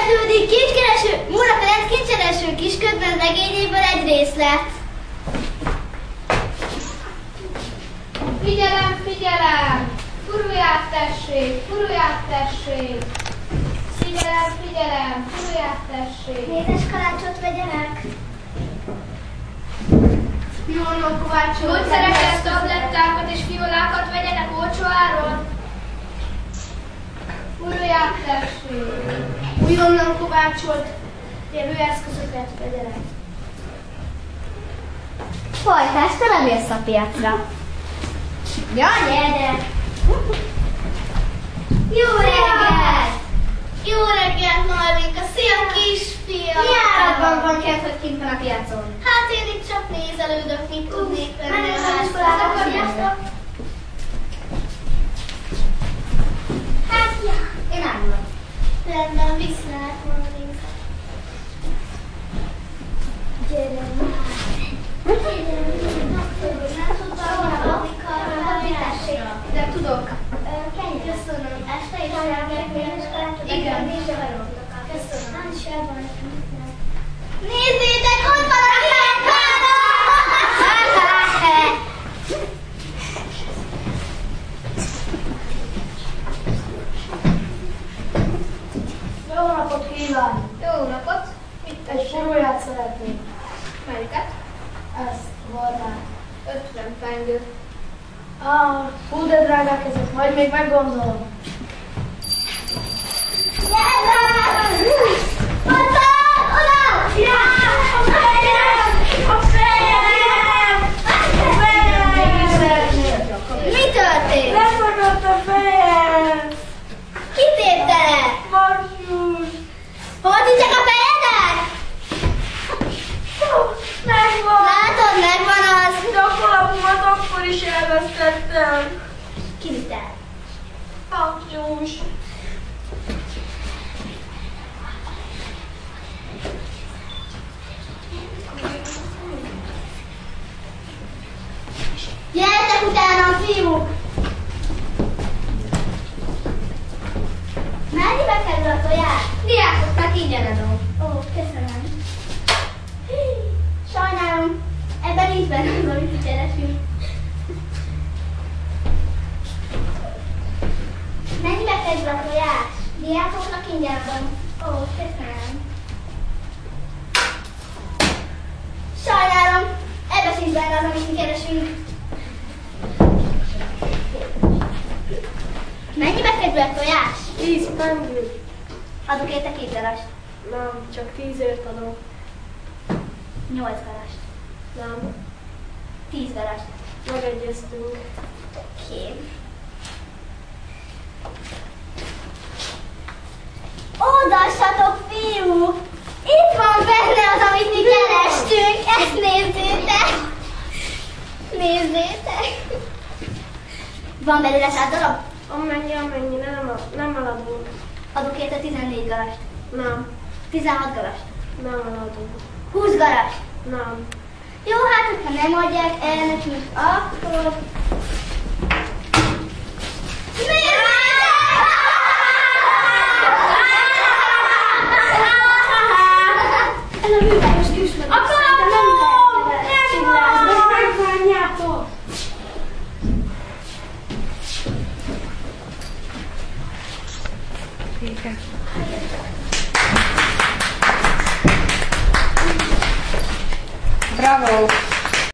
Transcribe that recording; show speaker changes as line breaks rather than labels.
Kezdődik kincskereső, Móra Ferenc kincskereső kisködben regényéből egy részlet.
Figyelem, figyelem! Furulják tessék, furulják tessék! Figyelem, figyelem, furulják tessék!
Mézes kalácsot vegyenek.
Fiolnon kovácsolt gyógyszereket, tablettákat és fiolákat vegyenek olcsó áron. Furulják tessék! Újonnan kovácsolt jövőeszközöket vegyenek.
Folytás, te nem jössz a piacra. Ja, gyere! Jó reggelt!
Jó reggelt, Marlinka! Szia, kisfiam!
Mi áradban van kert, hogy kint van a piacon?
Hát én itt csak nézelődök, mit tudnék venni
menjünk
a
az iskolába,
házba.
Hát, ja, én árulok.
Rendben, viszlát, Marlinka.
Gyere már!
De tudok.
Köszönöm. Este is elmegyek mézes kalácsot.
Igen.
Köszönöm.
Nézzétek, ott van a piacára!
Jó napot kívánok!
Jó napot! Mit
Egy furulját szeretnék.
Melyiket?
Ezt barnát.
50 pengő.
Hú, de drágák ezek, majd még meggondolom.
Mi történt?
Lefogott a fejem!
Ki tépte le?
Marsus!
Hol nincsek a fejedet?
Megvan!
Látod, megvan az.
De a kalapomat akkor is elvesztettem.
Ki vitte?
Marsus!
Gyertek utána, fiúk! Mennyibe kerül a tojás?
Diákoknak ingyen adom.
Ó, köszönöm. Sajnálom, ebben nincs benne az, amit keresünk. Mennyibe kerül a tojás? Diákoknak ingyen adom. Ó, köszönöm. Sajnálom, ebben sincs benne az, amit mi keresünk. Mennyibe kerül a tojás?
10 pengő.
Adok érte 2 garast.
Nem, csak 10-ért adom.
8 garast.
Nem,
10 garast.
megegyeztünk.
Oké. Ódassatok, fiúk! Itt van benne az, amit mi kerestünk. Ezt nézzétek! Nézzétek! Van belőle 100 darab?
Amennyi, nem eladunk.
Adok érte 14 garast.
Nem,
16 garast.
nem eladunk.
20 garast.
Nem.
Jó, hát, hogyha nem adják el nekünk, akkor... Ez a művelős kismegyek.
Akarom! Nem van! Megvárjátok!
Bravo!